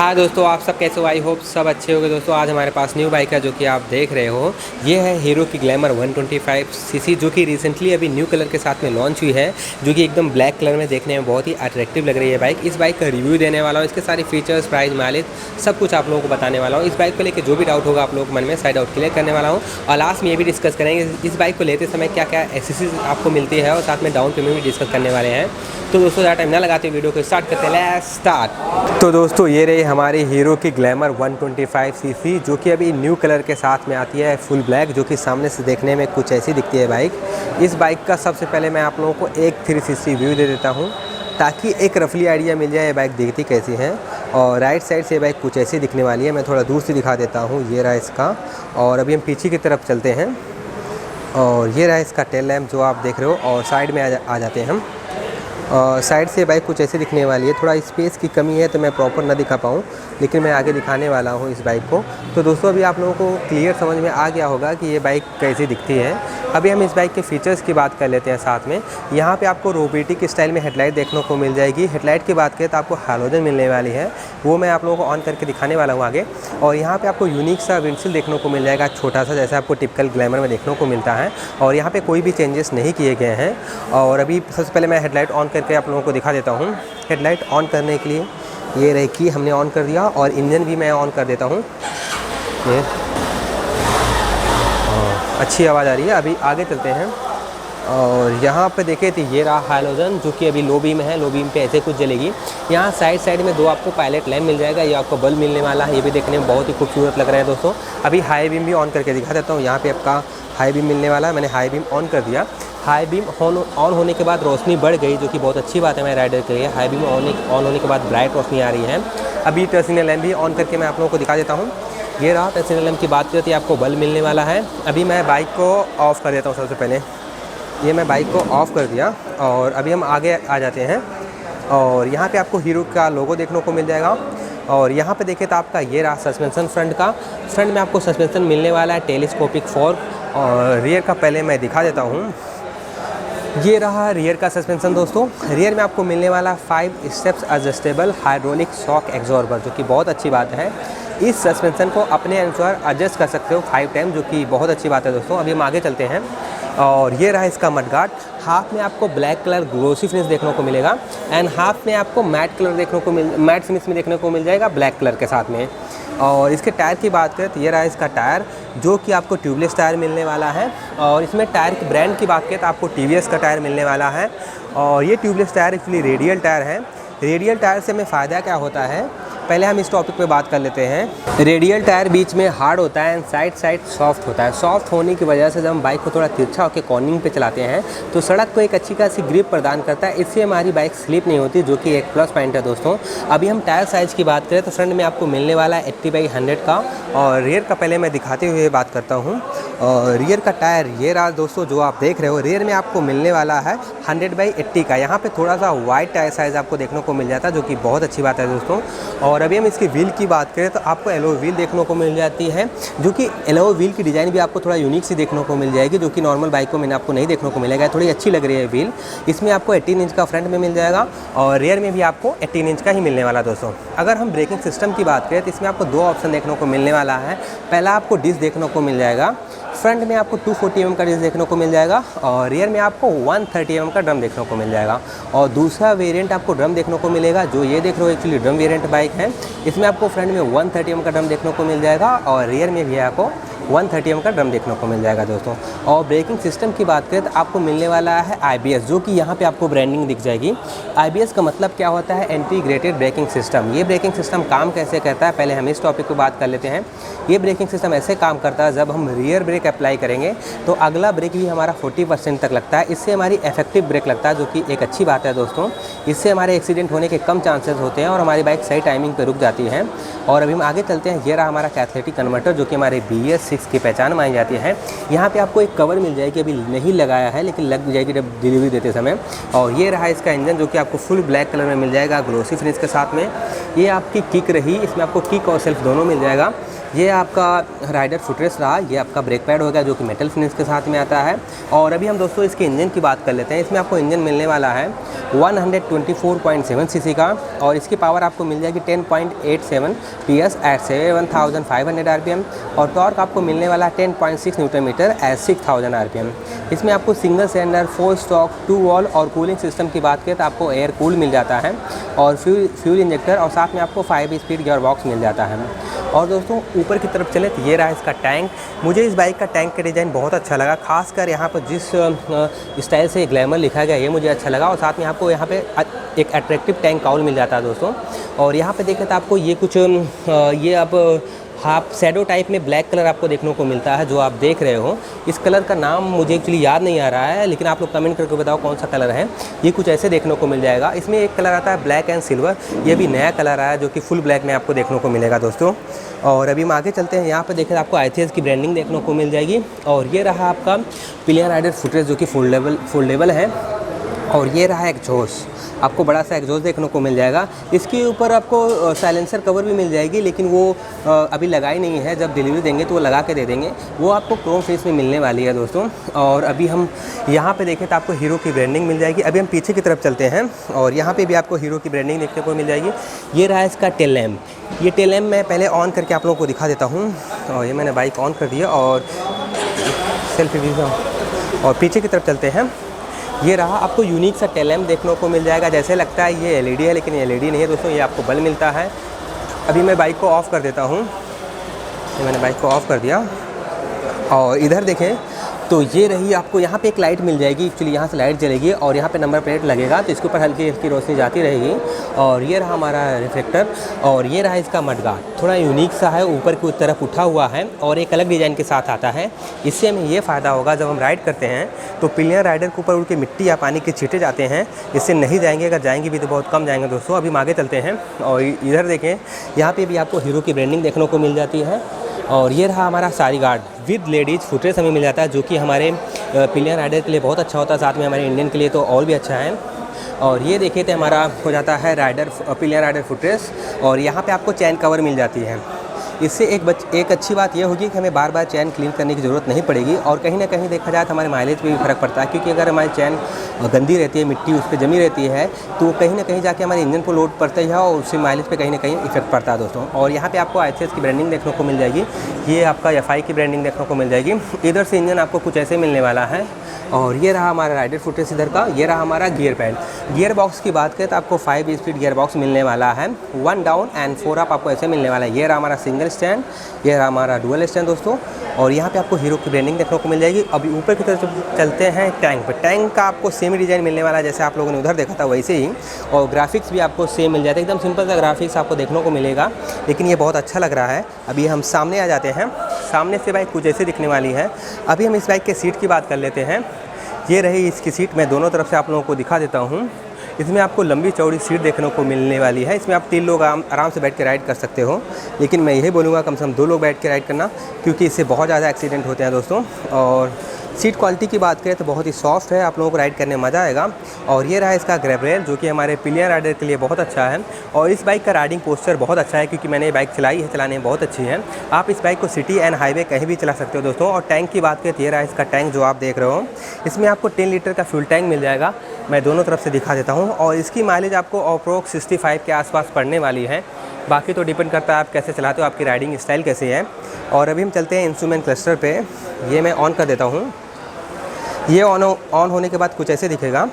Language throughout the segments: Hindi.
हाँ दोस्तों, आप सब कैसे हो? आई होप सब अच्छे होंगे। दोस्तों आज हमारे पास न्यू बाइक है जो कि आप देख रहे हो। ये है हीरो की ग्लैमर 125 सीसी जो कि रिसेंटली अभी न्यू कलर के साथ में लॉन्च हुई है, जो कि एकदम ब्लैक कलर में देखने में बहुत ही अट्रैक्टिव लग रही है बाइक। इस बाइक का रिव्यू देने वाला हूँ, इसके सारे फीचर्स, प्राइस, माइलेज सब कुछ आप लोगों को बताने वाला हूँ। इस बाइक को लेकर जो भी डाउट होगा आप लोगों को मन में साइड आउट क्लियर करने वाला हूँ। और लास्ट में ये भी डिस्कस करेंगे इस बाइक को लेते समय क्या क्या एसेसरीज आपको मिलती है, और साथ में डाउन पेमेंट भी डिस्कस करने वाले हैं। तो दोस्तों ज़्यादा टाइम ना लगाते वीडियो को स्टार्ट करते हैं। Let's start. तो दोस्तों ये रही हमारी हीरो की ग्लैमर 125 सीसी जो कि अभी न्यू कलर के साथ में आती है, फुल ब्लैक, जो कि सामने से देखने में कुछ ऐसी दिखती है बाइक। इस बाइक का सबसे पहले मैं आप लोगों को एक 360 व्यू दे देता हूँ ताकि एक रफली आइडिया मिल जाए ये बाइक दिखती कैसी है। और राइट साइड से ये बाइक कुछ ऐसी दिखने वाली है। मैं थोड़ा दूर से दिखा देता हूँ। ये रहा इसका, और अभी हम पीछे की तरफ चलते हैं। और ये रहा इसका टेल लैम्प जो आप देख रहे हो, और साइड में आ जाते हैं हम। साइड से बाइक कुछ ऐसे दिखने वाली है। थोड़ा स्पेस की कमी है तो मैं प्रॉपर ना दिखा पाऊँ, लेकिन मैं आगे दिखाने वाला हूँ इस बाइक को। तो दोस्तों अभी आप लोगों को क्लियर समझ में आ गया होगा कि ये बाइक कैसी दिखती है। अभी हम इस बाइक के फीचर्स की बात कर लेते हैं साथ में। यहाँ पे आपको रोबोटिक स्टाइल में हेडलाइट देखने को मिल जाएगी। हेडलाइट की बात करें तो आपको हैलोजन मिलने वाली है, वो मैं आप लोगों को ऑन करके दिखाने वाला हूँ आगे। और यहाँ पे आपको यूनिक सा विंडशील्ड देखने को मिल जाएगा, छोटा सा, जैसा आपको टिपिकल ग्लैमर में देखने को मिलता है। और यहाँ पे कोई भी चेंजेस नहीं किए गए हैं। और अभी सबसे पहले मैं हेडलाइट ऑन करके आप लोगों को दिखा देता हूँ। हेडलाइट ऑन करने के लिए ये रही कि हमने ऑन कर दिया, और इंजन भी मैं ऑन कर देता हूँ। ये अच्छी आवाज़ आ रही है। अभी आगे चलते हैं, और यहाँ पे देखें तो ये रहा हैलोजन जो कि अभी लो बीम है। लो बीम पे ऐसे कुछ जलेगी। यहाँ साइड में दो आपको पायलट लैम्प मिल जाएगा, ये आपको बल्ब मिलने वाला है। ये भी देखने में बहुत ही खूबसूरत लग रहा है दोस्तों। अभी हाई बीम भी ऑन करके दिखा देता हूँ। यहाँ पे आपका हाई बीम मिलने वाला है। मैंने हाई बीम ऑन कर दिया। हाई बीम ऑन होने के बाद रोशनी बढ़ गई, जो कि बहुत अच्छी बात है मेरे राइडर के लिए। हाई बीम ऑन होने के बाद ब्राइट रोशनी आ रही है। अभी टर्सिनल लैम्प भी ऑन करके मैं आप लोगों को दिखा देता हूँ। ये रहा टर्सिनल लैम्प की बात करते आपको बल्ब मिलने वाला है। अभी मैं बाइक को ऑफ़ कर देता हूँ। सबसे पहले ये मैं बाइक को ऑफ़ कर दिया, और अभी हम आगे आ जाते हैं। और यहाँ पे आपको हीरो का लोगो देखने को मिल जाएगा। और यहाँ पे देखें तो आपका ये रहा सस्पेंसन फ्रंट में आपको सस्पेंसन मिलने वाला है, टेलीस्कोपिक फॉर्क। और रियर का पहले मैं दिखा देता हूँ। ये रहा रियर का सस्पेंसन दोस्तों। रियर में आपको मिलने वाला 5 steps adjustable hydraulic shock absorber, जो कि बहुत अच्छी बात है। इस सस्पेंसन को अपने अनुसार एडजस्ट कर सकते हो 5 टाइम, जो कि बहुत अच्छी बात है दोस्तों। अभी हम आगे चलते हैं, और ये रहा इसका मडगार्ड। हाफ में आपको ब्लैक कलर ग्लोसी फिनिश देखने को मिलेगा, एंड हाफ में आपको मैट फिनिश में देखने को मिल जाएगा ब्लैक कलर के साथ में। और इसके टायर की बात करें तो ये रहा इसका टायर, जो कि आपको ट्यूबलेस टायर मिलने वाला है। और इसमें टायर की ब्रांड की बात करें तो आपको टीवीएस का टायर मिलने वाला है। और ये tubeless tyre actually radial tyre है। रेडियल टायर से हमें फ़ायदा क्या होता है, पहले हम इस टॉपिक पे बात कर लेते हैं। रेडियल टायर बीच में हार्ड होता है, एंड साइड सॉफ्ट होता है। सॉफ्ट होने की वजह से जब हम बाइक को थोड़ा तिरछा होकर कॉर्निंग पे चलाते हैं तो सड़क को एक अच्छी खासी ग्रिप प्रदान करता है। इससे हमारी बाइक स्लिप नहीं होती, जो कि एक प्लस पॉइंट है दोस्तों। अभी हम टायर साइज़ की बात करें तो फ्रंट में आपको मिलने वाला है 80/100 का, और रियर का पहले मैं दिखाते हुए बात करता हूँ। और रियर का टायर ये रहा दोस्तों जो आप देख रहे हो। रियर में आपको मिलने वाला है 100/80 का। यहाँ पे थोड़ा सा वाइड टायर साइज़ आपको देखने को मिल जाता है, जो कि बहुत अच्छी बात है दोस्तों। और अभी हम इसकी व्हील की बात करें तो आपको एलो व्हील देखने को मिल जाती है, जो कि एलो व्हील की डिज़ाइन भी आपको थोड़ा यूनिक सी देखने को मिल जाएगी, जो कि नॉर्मल बाइक को मैंने आपको नहीं देखने को मिलेगा। थोड़ी अच्छी लग रही है व्हील। इसमें आपको 18 इंच का फ्रंट में मिल जाएगा, और रियर में भी आपको 18 इंच का ही मिलने वाला दोस्तों। अगर हम ब्रेकिंग सिस्टम की बात करें तो इसमें आपको 2 ऑप्शन देखने को मिलने वाला है। पहला आपको डिस्क देखने को मिल जाएगा। फ्रंट में आपको 240 mm का डिस्क देखने को मिल जाएगा, और रियर में आपको 130 mm का ड्रम देखने को मिल जाएगा। और दूसरा वेरिएंट आपको ड्रम देखने को मिलेगा, जो ये देख रहे हो एक्चुअली ड्रम वेरिएंट बाइक है। इसमें आपको फ्रंट में 130 mm का ड्रम देखने को मिल जाएगा, और रियर में भी आपको 130 mm का ड्रम देखने को मिल जाएगा दोस्तों। और ब्रेकिंग सिस्टम की बात करें तो आपको मिलने वाला है IBS, जो कि यहाँ पे आपको ब्रांडिंग दिख जाएगी। IBS का मतलब क्या होता है, इंटीग्रेटेड ब्रेकिंग सिस्टम। ये ब्रेकिंग सिस्टम काम कैसे करता है, पहले हम इस टॉपिक पर बात कर लेते हैं। ये ब्रेकिंग सिस्टम ऐसे काम करता है, जब हम रियर ब्रेक अप्लाई करेंगे तो अगला ब्रेक भी हमारा 40% तक लगता है। इससे हमारी इफेक्टिव ब्रेक लगता है, जो कि एक अच्छी बात है दोस्तों। इससे हमारे एक्सीडेंट होने के कम चांसेस होते हैं, और हमारी बाइक सही टाइमिंग पर रुक जाती है। और अभी हम आगे चलते हैं। ये रहा हमारा कैथलेटिक कन्वर्टर, जो कि हमारे BS6 की पहचान मानी जाती है। यहाँ पे आपको एक कवर मिल जाएगी, अभी नहीं लगाया है लेकिन लग जाएगी जब डिलीवरी देते समय। और ये रहा इसका इंजन, जो कि आपको फुल ब्लैक कलर में मिल जाएगा, ग्लोसी फिनिश के साथ में। ये आपकी किक रही, इसमें आपको किक और सेल्फ दोनों मिल जाएगा। ये आपका राइडर फुटरेस्ट रहा, ये आपका ब्रेक पैड होगा जो कि मेटल फिनिश के साथ में आता है। और अभी हम दोस्तों इसके इंजन की बात कर लेते हैं। इसमें आपको इंजन मिलने वाला है 124.7 सीसी का, और इसकी पावर आपको मिल जाएगी 10.87 PS एट 7500 RPM, और टॉर्क आपको मिलने वाला है 10.6 न्यूटन मीटर एट 6000 RPM। इसमें आपको सिंगल सिलेंडर 4 स्टॉक 2 वॉल, और कूलिंग सिस्टम की बात करें तो आपको एयर कूल मिल जाता है, और फ्यूल इंजेक्टर, और साथ में आपको 5 स्पीड गियर बॉक्स मिल जाता है। और दोस्तों ऊपर की तरफ चले तो ये रहा इसका टैंक। मुझे इस बाइक का टैंक का डिज़ाइन बहुत अच्छा लगा, खासकर यहाँ पर जिस स्टाइल से ग्लैमर लिखा गया ये मुझे अच्छा लगा, और साथ में आपको यहाँ पे एक अट्रैक्टिव टैंक काउल मिल जाता है दोस्तों। और यहाँ पे देखें तो आपको ये कुछ ये आप हाफ शैडो टाइप में ब्लैक कलर आपको देखने को मिलता है जो आप देख रहे हो। इस कलर का नाम मुझे एक्चुअली याद नहीं आ रहा है, लेकिन आप लोग कमेंट करके बताओ कौन सा कलर है। ये कुछ ऐसे देखने को मिल जाएगा। इसमें एक कलर आता है ब्लैक एंड सिल्वर, ये भी नया कलर आया जो कि फुल ब्लैक में आपको देखने को मिलेगा दोस्तों। और अभी हम आगे चलते हैं। यहाँ पर देखें आपको ITS की ब्रांडिंग देखने को मिल जाएगी, और ये रहा आपका पिलियन राइडर फुटरेस्ट जो कि फोल्डेबल है। और ये रहा एग्जॉस्ट, आपको बड़ा सा एग्जॉस्ट देखने को मिल जाएगा। इसके ऊपर आपको साइलेंसर कवर भी मिल जाएगी, लेकिन वो अभी लगाई नहीं है, जब डिलीवरी देंगे तो वो लगा के दे देंगे, वो आपको क्रोम फेस में मिलने वाली है दोस्तों। और अभी हम यहाँ पे देखें तो आपको हीरो की ब्रांडिंग मिल जाएगी। अभी हम पीछे की तरफ चलते हैं, और यहाँ पे भी आपको हीरो की ब्रांडिंग देखने को मिल जाएगी। ये रहा इसका टेल लैम्प। ये टेल लैम्प मैं पहले ऑन करके आप लोगों को दिखा देता हूँ। और ये मैंने बाइक ऑन कर दिया, और सेल्फी भी, और पीछे की तरफ चलते हैं। ये रहा आपको यूनिक सा टेल लैम्प देखने को मिल जाएगा। जैसे लगता है ये LED है, लेकिन ये LED नहीं है दोस्तों, ये आपको बल्ब मिलता है। अभी मैं बाइक को ऑफ़ कर देता हूँ। तो मैंने बाइक को ऑफ़ कर दिया, और इधर देखें तो ये रही आपको यहाँ पे एक लाइट मिल जाएगी। एक्चुअली यहाँ से लाइट जलेगी, और यहाँ पे नंबर प्लेट लगेगा, तो इसके ऊपर हल्की हल्की रोशनी जाती रहेगी। और ये रहा हमारा रिफ्लेक्टर, और ये रहा इसका मडगार्ड। थोड़ा यूनिक सा है, ऊपर की तरफ उठा हुआ है, और एक अलग डिज़ाइन के साथ आता है। इससे हमें ये फ़ायदा होगा, जब हम राइड करते हैं तो पिलियन राइडर के ऊपर उड़ के मिट्टी या पानी के छींटे जाते हैं, इससे नहीं जाएंगे। अगर जाएंगे भी तो बहुत कम जाएंगे दोस्तों। अभी हम आगे चलते हैं, और इधर देखें, यहाँ पर भी आपको हीरो की ब्रांडिंग देखने को मिल जाती है। और ये रहा हमारा सारी गार्ड विद लेडीज़ फुटरेस्ट हमें मिल जाता है, जो कि हमारे पिलियन राइडर के लिए बहुत अच्छा होता है, साथ में हमारे इंडियन के लिए तो और भी अच्छा है। और ये देखिए तो हमारा हो जाता है पिलियन राइडर फुटरेस्ट, और यहाँ पे आपको चैन कवर मिल जाती है। इससे एक अच्छी बात यह होगी कि हमें बार बार चैन क्लीन करने की ज़रूरत नहीं पड़ेगी, और कहीं ना कहीं देखा जाए तो हमारे माइलेज पे भी फ़र्क पड़ता है, क्योंकि अगर हमारी चैन गंदी रहती है, मिट्टी उस पर जमी रहती है, तो कहीं ना कहीं जाके हमारे इंजन को लोड पड़ता है, और उससे माइलेज पे कहीं ना कहीं इफेक्ट पड़ता है दोस्तों। और यहाँ पे आपको ITS की ब्रांडिंग देखने को मिल जाएगी। ये आपका FI की ब्रांडिंग देखने को मिल जाएगी। इधर से इंजन आपको कुछ ऐसे मिलने वाला है। और ये रहा हमारा राइडर फुटरेस्ट इधर का। ये रहा हमारा गियर पैड। गियर बॉक्स की बात करें तो आपको 5 स्पीड गियर बॉक्स मिलने वाला है, 1 डाउन एंड 4 अप आपको ऐसे मिलने वाला है। ये रहा हमारा सिंगल स्टैंड, ये रहा हमारा डुअल स्टैंड दोस्तों। और यहाँ पे आपको हीरो की ब्रांडिंग देखने को मिल जाएगी। अभी ऊपर की तरफ चलते हैं टैंक पर। टैंक का आपको सेम डिज़ाइन मिलने वाला है जैसे आप लोगों ने उधर देखा था वैसे ही, और ग्राफिक्स भी आपको सेम मिल जाता है। एकदम सिंपल सा ग्राफिक्स आपको देखने को मिलेगा, लेकिन ये बहुत अच्छा लग रहा है। अभी हम सामने आ जाते हैं। सामने से बाइक कुछ ऐसे दिखने वाली है। अभी हम इस बाइक के सीट की बात कर लेते हैं। ये रही इसकी सीट, मैं दोनों तरफ से आप लोगों को दिखा देता हूँ। इसमें आपको लंबी चौड़ी सीट देखने को मिलने वाली है। इसमें आप 3 लोग आराम से बैठ के राइड कर सकते हो, लेकिन मैं यही बोलूँगा कम से कम 2 लोग बैठ के राइड करना, क्योंकि इससे बहुत ज़्यादा एक्सीडेंट होते हैं दोस्तों। और सीट क्वालिटी की बात करें तो बहुत ही सॉफ्ट है, आप लोगों को राइड करने में मज़ा आएगा। और ये रहा इसका ग्रैब रेल, जो कि हमारे पिलियन राइडर के लिए बहुत अच्छा है। और इस बाइक का राइडिंग पोस्चर बहुत अच्छा है, क्योंकि मैंने ये बाइक चलाई है, चलाने में बहुत अच्छी है। आप इस बाइक को सिटी एंड हाईवे कहीं भी चला सकते हो दोस्तों। और टैंक की बात करें तो ये रहा इसका टैंक जो आप देख रहे हो। इसमें आपको 10 लीटर का फ्यूल टैंक मिल जाएगा। मैं दोनों तरफ से दिखा देता हूँ। और इसकी माइलेज आपको अप्रोक्स 65 के आसपास पड़ने वाली है। बाकी तो डिपेंड करता है आप कैसे चलाते हो, आपकी राइडिंग स्टाइल कैसे है। और अभी हम चलते हैं इंस्ट्रूमेंट क्लस्टर पे। ये मैं ऑन कर देता हूँ। ये ऑन होने के बाद कुछ ऐसे दिखेगा।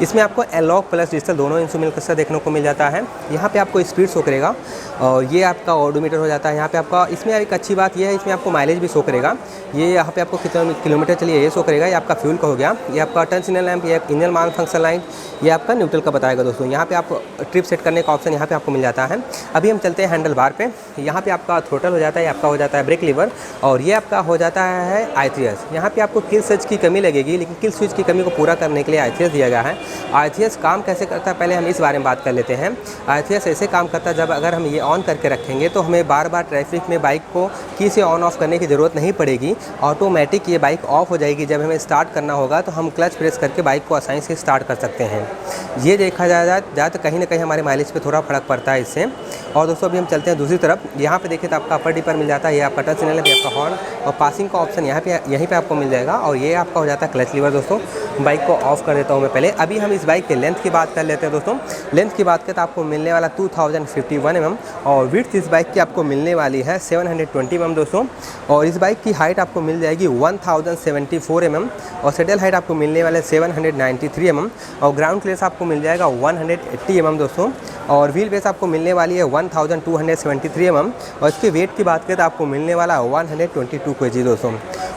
इसमें आपको एनालॉग प्लस डिजिटल दोनों इंस्ट्रूमेंट क्लस्टर देखने को मिल जाता है। यहाँ पे आपको स्पीड शो करेगा, और ये आपका ओडोमीटर हो जाता है। यहाँ पे आपका इसमें एक अच्छी बात ये है, इसमें आपको माइलेज भी शो करेगा। ये यहाँ पे आपको कितने किलोमीटर चलिए ये शो करेगा। ये आपका फ्यूल का हो गया। ये आपका टर्न सिग्नल लैंप, ये इंजन मान फंक्शन लाइट, ये आपका न्यूट्रल का बताएगा दोस्तों। यहाँ पे आप ट्रिप सेट करने का ऑप्शन यहाँ पे आपको मिल जाता है। अभी हम चलते हैं हैंडल बार पे। यहाँ पे आपका थ्रोटल हो जाता है, आपका हो जाता है ब्रेक लीवर, और ये आपका हो जाता है ITS। यहाँ पे आपको किल स्विच की कमी लगेगी, लेकिन किल स्विच की कमी को पूरा करने के लिए ITS दिया गया है। आईथीएस काम कैसे करता है पहले हम इस बारे में बात कर लेते हैं। आईथीएस ऐसे काम करता है जब अगर हम ये ऑन करके रखेंगे तो हमें बार बार ट्रैफिक में बाइक को की से ऑन ऑफ करने की ज़रूरत नहीं पड़ेगी। ऑटोमेटिक ये बाइक ऑफ हो जाएगी। जब हमें स्टार्ट करना होगा तो हम क्लच प्रेस करके बाइक को आसानी से स्टार्ट कर सकते हैं। ये देखा जाए तो कहीं ना कहीं हमारे माइलेज पे थोड़ा फ़र्क पड़ता है इससे। और दोस्तों अभी हम चलते हैं दूसरी तरफ। यहाँ पे देखिए तो आपका अपर डिपर मिल जाता है, ये आपका टच सिग्नल है, आपका हॉर्न और पासिंग का ऑप्शन यहीं पे आपको मिल जाएगा। और ये आपका हो जाता है क्लच लीवर। दोस्तों बाइक को ऑफ कर देता हूँ मैं पहले। अभी हम इस बाइक के लेंथ की बात कर लेते हैं। दोस्तों लेंथ की बात करें तो आपको मिलने वाला 2051 mm और विड्थ इस बाइक की आपको मिलने वाली है 720 mm दोस्तों। और इस बाइक की हाइट आपको मिल जाएगी 1074 mm और सेटल हाइट आपको मिलने वाले 793 mm और ग्राउंड क्लियरेंस आपको मिल जाएगा 180 mm दोस्तों। और व्हील बेस आपको मिलने वाली है 1273 mm और इसके वेट की बात करें तो आपको मिलने वाला 122 kg दोस्तों।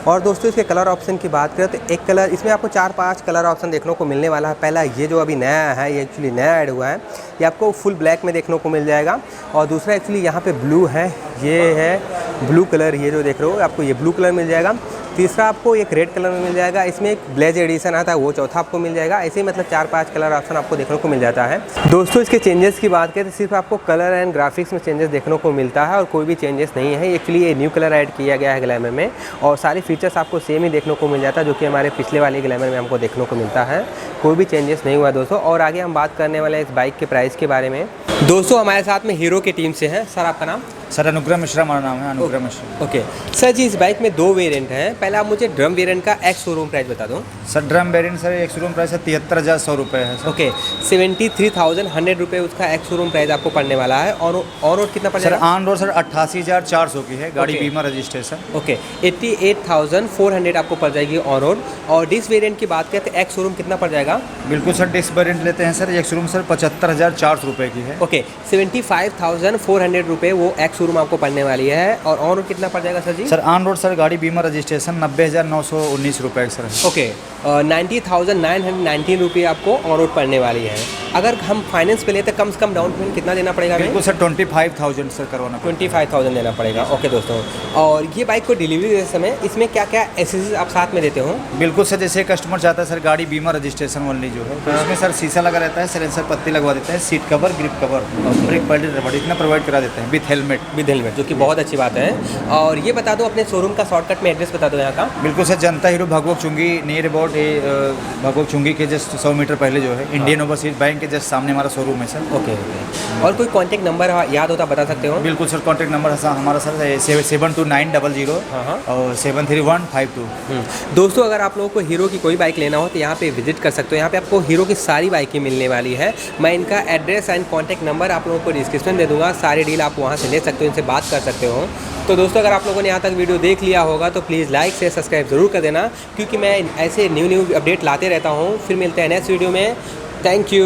और दोस्तों इसके कलर ऑप्शन की बात करें तो एक कलर इसमें आपको 4-5 कलर ऑप्शन देखने को मिलने वाला है। पहला ये जो अभी नया है, ये एक्चुअली नया ऐड हुआ है, ये आपको फुल ब्लैक में देखने को मिल जाएगा। और दूसरा एक्चुअली यहाँ पे ब्लू है, ये है ब्लू कलर, ये जो देख रहे हो आपको ये ब्लू कलर मिल जाएगा। तीसरा आपको एक रेड कलर में मिल जाएगा, इसमें एक ब्लेज एडिशन आता है वो चौथा आपको मिल जाएगा। ऐसे ही मतलब 4-5 कलर ऑप्शन आपको देखने को मिल जाता है। दोस्तों इसके चेंजेस की बात करें तो सिर्फ आपको कलर एंड ग्राफिक्स में चेंजेस देखने को मिलता है और कोई भी चेंजेस नहीं है। एक्चुअली ये न्यू कलर ऐड किया गया है ग्लैमर में और सारे फीचर्स आपको सेम ही देखने को मिल जाता है जो कि हमारे पिछले वाले ग्लैमर में हमको देखने को मिलता है। कोई भी चेंजेस नहीं हुआ दोस्तों। और आगे हम बात करने वाले हैं इस बाइक के प्राइस के बारे में। दोस्तों हमारे साथ में हीरो की टीम से है। सर आपका नाम? सर अनुग्रह मिश्रा हमारा नाम है, अनुग्रह मिश्रा। ओके सर जी, इस बाइक में 2 वेरिएंट हैं। पहले आप मुझे ड्रम वेरिएंट का एक्स शोरूम प्राइस बता दो। सर ड्रम वेरिएंट सर एक शोरूम प्राइस है 73,100 रुपये है सर। ओके 73,100 रुपये उसका एक्स शोरूम प्राइस आपको पड़ने वाला है। और ऑन रोड कितना पड़ सर? जाएगा? ऑन रोड सर 88,400 की है, गाड़ी Okay. बीमा रजिस्ट्रेशन। ओके 88,400 आपको पड़ जाएगी ऑन रोड। और डिस वेरिएंट की बात करें तो एक्स शोरूम कितना पड़ जाएगा? बिल्कुल सर डिस्क वेरिएंट लेते हैं सर, एक शोरूम सर 75,400 रुपये की है। ओके 75,400 रुपये वो एक्स शोरूम आपको पड़ने वाली है। और ऑन रोड कितना पड़ जाएगा sir ji? Sir on road sir गाड़ी बीमा रजिस्ट्रेशन 90,919 रुपये सर। ओके 90,919 रुपये आपको ऑन रोड पड़ने वाली है। अगर हम फाइनेंस पे लेते कम से कम डाउन पेमेंट कितना देना पड़ेगा? बिल्कुल सर 25,000 सर करवाना पड़ेगा। 25,000 देना पड़ेगा। ओके दोस्तों, और ये बाइक को डिलीवरी देते समय इसमें क्या क्या एसेसरीज आप साथ में देते हो? बिल्कुल सर, जैसे कस्टमर चाहता है सर गाड़ी बीमा रजिस्ट्रेशन वाली जो है तो उसमें सर शीशा लगा रहता है, साइलेंसर पत्ती लगवा देते हैं, seat cover, grip cover, brake pedal रबड़ इतना प्रोवाइड करा देते हैं विद हेलमेट, जो कि बहुत अच्छी बात है। और ये बता दो अपने शोरूम का शॉर्टकट में एड्रेस बता दो यहाँ का। बिल्कुल सर, जनता हीरो भगवक चुंगी नियर अबाउट भगवक चुंगी के जस्ट 100 मीटर पहले जो है इंडियन ओवरसीज बैंक के जस्ट सामने हमारा शोरूम है सर। ओके और कोई कॉन्टैक्ट नंबर याद होता बता सकते हो? बिल्कुल सर, कॉन्टैक्ट नंबर हमारा सर 72900 और 73152। दोस्तों अगर आप लोगों को हीरो की कोई बाइक लेना हो तो यहाँ पे विजिट कर सकते हो। यहाँ पे आपको हीरो की सारी बाइकें मिलने वाली है। मैं इनका एड्रेस एंड कॉन्टैक्ट नंबर आप लोगों को डिस्क्रिप्शन दे दूँगा। सारी डील आप वहाँ से ले सकते हो, इनसे बात कर सकते हो। तो दोस्तों अगर आप लोगों ने यहाँ तक वीडियो देख लिया होगा तो प्लीज़ लाइक से सब्सक्राइब ज़रूर कर देना, क्योंकि मैं ऐसे न्यू अपडेट लाते रहता हूँ। फिर मिलते हैं नेक्स्ट वीडियो में। Thank you.